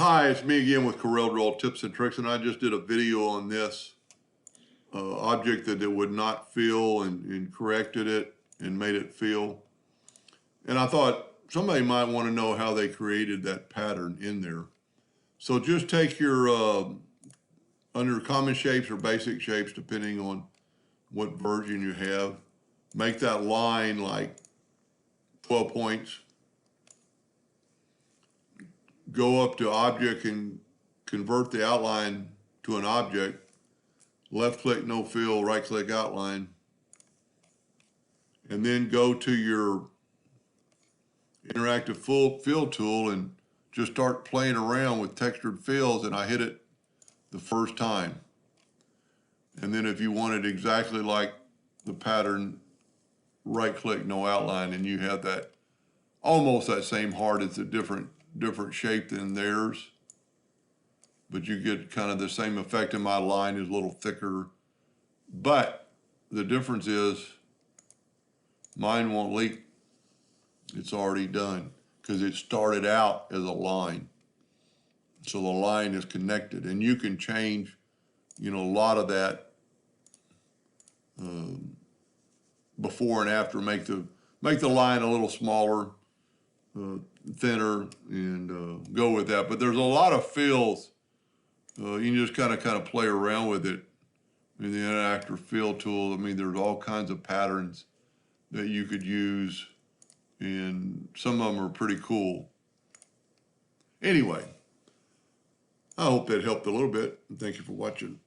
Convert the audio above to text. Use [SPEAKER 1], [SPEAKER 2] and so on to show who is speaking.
[SPEAKER 1] Hi, it's me again with Corel Draw Tips and Tricks, and I just did a video on this object that it would not fill and corrected it and made it fill. And I thought somebody might want to know how they created that pattern in there. So just take your, under common shapes or basic shapes, depending on what version you have, make that line like 12 points. Go up to object and convert the outline to an object. Left click no fill, right click outline. And then go to your interactive fill tool and just start playing around with textured fills, and I hit it the first time. And then if you want it exactly like the pattern, right click no outline, and you have that almost that same heart. It's a different shape than theirs, but you get kind of the same effect. And my line is a little thicker, but the difference is mine won't leak. It's already done because it started out as a line. So the line is connected, and you can change, a lot of that before and after. Make the line a little smaller, thinner, and go with that. But there's a lot of fills. You can just kind of play around with it in the interactive fill tool. I mean, there's all kinds of patterns that you could use, and some of them are pretty cool. Anyway, I hope that helped a little bit, and thank you for watching.